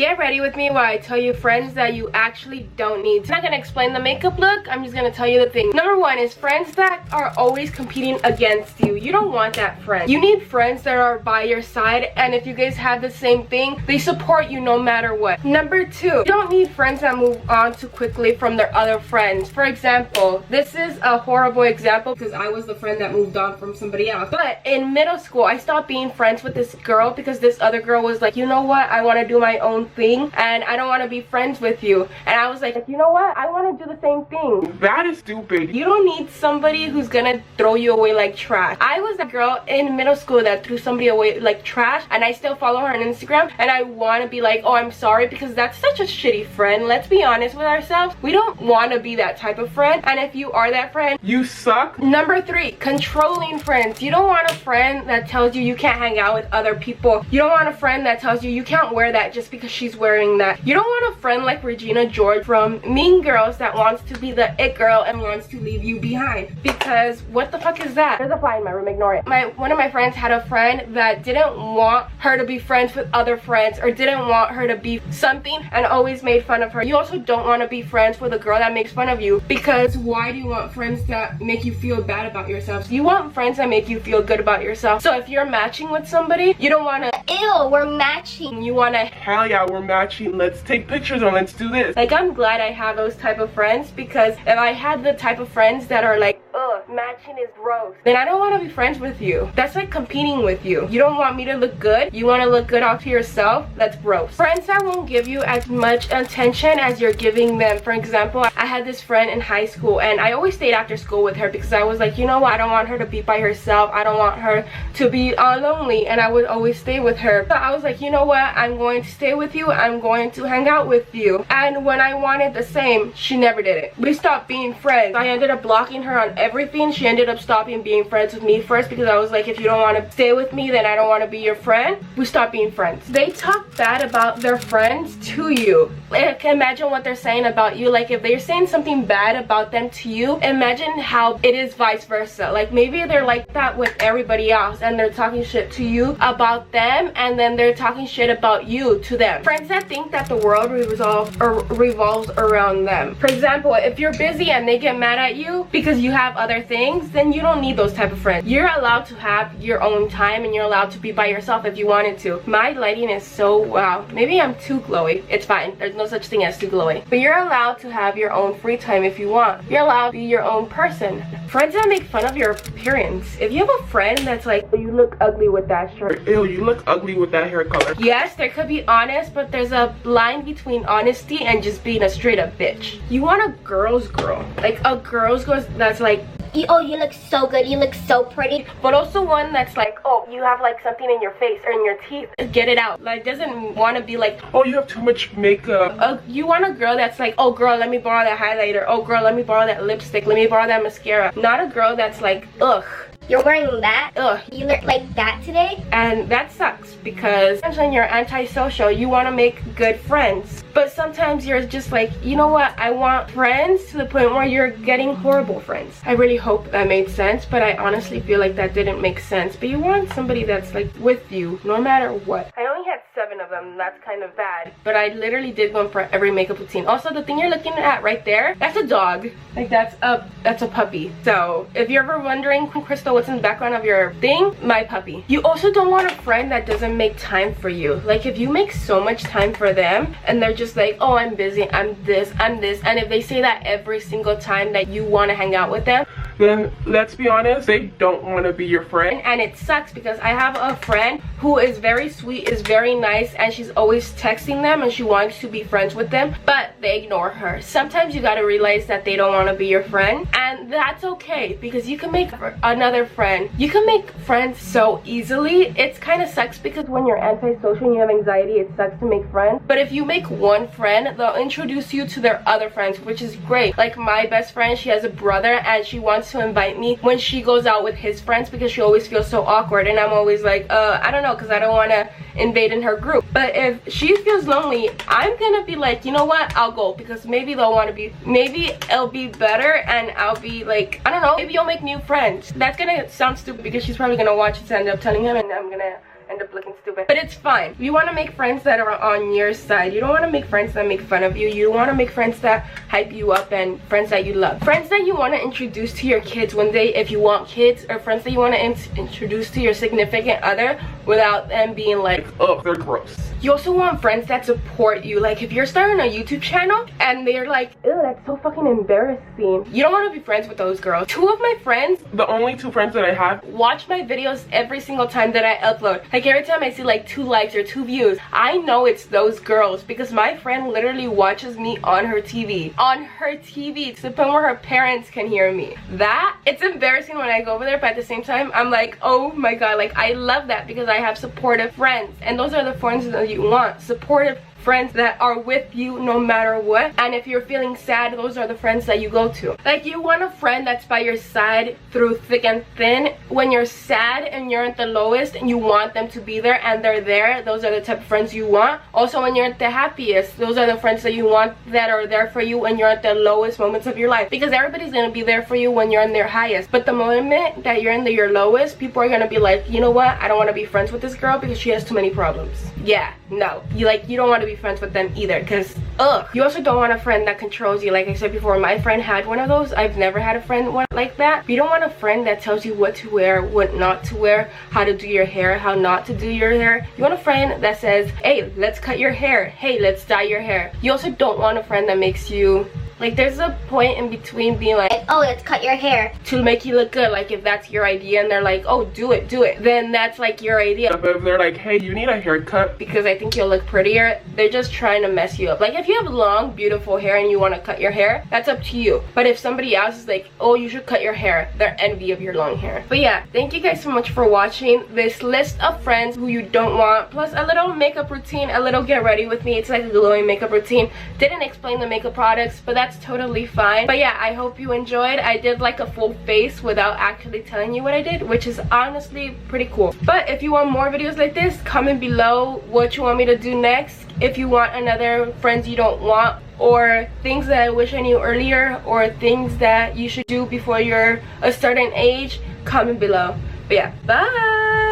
Get ready with me while I tell you friends that you actually don't need. I'm not gonna explain the makeup look, I'm just gonna tell you the thing. Number one is friends that are always competing against you. You don't want that friend. You need friends that are by your side, and if you guys have the same thing, they support you no matter what. Number two, you don't need friends that move on too quickly from their other friends. For example, this is a horrible example because I was the friend that moved on from somebody else. But in middle school, I stopped being friends with this girl because this other girl was like, you know what, I want to do my own thing and I don't want to be friends with you. And I was like, you know what, I want to do the same thing. That is stupid. You don't need somebody who's gonna throw you away like trash. I was a girl in middle school that threw somebody away like trash, and I still follow her on Instagram, and I want to be like, oh, I'm sorry, because that's such a shitty friend. Let's be honest with ourselves. We don't want to be that type of friend, and if you are that friend, you suck. Number three, controlling friends. You don't want a friend that tells you you can't hang out with other people. You don't want a friend that tells you you can't wear that just because she's wearing that. You don't want a friend like Regina George from Mean Girls that wants to be the it girl and wants to leave you behind, because what the fuck is that? There's a fly in my room, ignore it. One of my friends had a friend that didn't want her to be friends with other friends, or didn't want her to be something, and always made fun of her. You also don't want to be friends with a girl that makes fun of you, because why do you want friends that make you feel bad about yourself? You want friends that make you feel good about yourself. So if you're matching with somebody, you don't want to, ew, we're matching. You want to, hell yeah, we're matching, let's take pictures and let's do this. Like, I'm glad I have those type of friends, because if I had the type of friends that are like, ugh, matching is gross, then I don't want to be friends with you. That's like competing with you. You don't want me to look good, you want to look good off to yourself. That's gross. Friends that won't give you as much attention as you're giving them. For example, I had this friend in high school, and I always stayed after school with her because I was like, you know what, I don't want her to be by herself, I don't want her to be lonely, and I would always stay with her. So I was like, you know what, I'm going to stay with you, I'm going to hang out with you. And when I wanted the same, she never did it. We stopped being friends. I ended up blocking her on everything. She ended up stopping being friends with me first, because I was like, if you don't want to stay with me, then I don't want to be your friend. We stopped being friends. They talk bad about their friends to you. Like, imagine what they're saying about you. Like, if they're saying something bad about them to you, imagine how it is vice versa. Like, maybe they're like that with everybody else, and they're talking shit to you about them, and then they're talking shit about you to them. Friends that think that the world revolves around them. For example, if you're busy and they get mad at you because you have other things, then you don't need those type of friends. You're allowed to have your own time, and you're allowed to be by yourself if you wanted to. My lighting is so, wow, maybe I'm too glowy. It's fine, there's no such thing as too glowy. But you're allowed to have your own free time if you want. You're allowed to be your own person. Friends that make fun of your appearance. If you have a friend that's like, oh, you look ugly with that shirt, ew, you look ugly with that hair color. Yes, there could be honest, but there's a line between honesty and just being a straight up bitch. You want a girl's girl, like a girl's girl that's like, oh, you look so good, you look so pretty, but also one that's like, oh, you have like something in your face or in your teeth, get it out. Like, doesn't want to be like, oh, you have too much makeup. You want a girl that's like, oh girl, let me borrow that highlighter, oh girl, let me borrow that lipstick, let me borrow that mascara. Not a girl that's like, ugh, you're wearing that? Ugh, you look like that today? And that sucks, because when you're antisocial, you want to make good friends. But sometimes you're just like, you know what, I want friends, to the point where you're getting horrible friends. I really hope that made sense, but I honestly feel like that didn't make sense. But you want somebody that's like with you no matter what. I only had 7 of them, that's kind of bad, but I literally did one for every makeup routine. Also, the thing you're looking at right there, that's a dog. Like, that's a puppy. So if you're ever wondering, Krystal, what's in the background of your thing, my puppy. You also don't want a friend that doesn't make time for you. Like, if you make so much time for them and they're just like, oh, I'm busy, I'm this, and if they say that every single time that you want to hang out with them, then let's be honest, they don't want to be your friend. And it sucks, because I have a friend who is very sweet, is very nice, and she's always texting them and she wants to be friends with them, but they ignore her. Sometimes you gotta realize that they don't want to be your friend, and that's okay, because you can make another friend. You can make friends so easily. It's kind of sucks, because when you're antisocial and you have anxiety, it sucks to make friends. But if you make one friend, they'll introduce you to their other friends, which is great. Like, my best friend, she has a brother, and she wants to invite me when she goes out with his friends, because she always feels so awkward, and I'm always like, I don't know, because I don't want to invade in her group. But if she feels lonely, I'm gonna be like, you know what, I'll go, because maybe they'll want to be, maybe it'll be better, and I'll be like, I don't know, maybe you'll make new friends. That's gonna sound stupid, because she's probably gonna watch it and end up telling him, and I'm gonna end up looking stupid. But it's fine. You want to make friends that are on your side. You don't want to make friends that make fun of you. You want to make friends that hype you up and friends that you love. Friends that you want to introduce to your kids one day if you want kids, or friends that you want to introduce to your significant other without them being like, oh, they're gross. You also want friends that support you. Like if you're starting a YouTube channel and they're like, ew, that's so fucking embarrassing. You don't want to be friends with those girls. Two of my friends, the only two friends that I have, watch my videos every single time that I upload. Like every time I see like 2 likes or 2 views, I know it's those girls because my friend literally watches me on her TV. On her TV, to the point where her parents can hear me. That, it's embarrassing when I go over there, but at the same time, I'm like, oh my god, like I love that because I have supportive friends. And those are the friends that you want. Supportive friends that are with you no matter what. And if you're feeling sad, those are the friends that you go to. Like you want a friend that's by your side through thick and thin. When you're sad and you're at the lowest and you want them to be there and they're there, those are the type of friends you want. Also when you're at the happiest, those are the friends that you want that are there for you when you're at the lowest moments of your life. Because everybody's gonna be there for you when you're in their highest. But the moment that you're in your lowest, people are gonna be like, you know what, I don't want to be friends with this girl because she has too many problems. Yeah, no, you don't want to be friends with them either, because ugh. You also don't want a friend that controls you. Like I said before, my friend had one of those. I've never had a friend like that. You don't want a friend that tells you what to wear, what not to wear, how to do your hair, how not to do your hair. You want a friend that says, hey, let's cut your hair, hey, let's dye your hair. You also don't want a friend that makes you, like, there's a point in between being like, oh, let's cut your hair, to make you look good. Like if that's your idea and they're like, oh, do it, then that's like your idea. But if they're like, hey, you need a haircut because I think you'll look prettier, they're just trying to mess you up. Like if you have long beautiful hair and you want to cut your hair, that's up to you. But if somebody else is like, oh, you should cut your hair, they're envy of your long hair. But yeah, thank you guys so much for watching this list of friends who you don't want, plus a little makeup routine, a little get ready with me. It's like a glowing makeup routine. Didn't explain the makeup products, but that's totally fine. But yeah, I hope you enjoyed. I did like a full face without actually telling you what I did, which is honestly pretty cool. But if you want more videos like this, comment below what you want me to do next. If you want another friends you don't want, or things that I wish I knew earlier, or things that you should do before you're a certain age, comment below. But yeah, bye.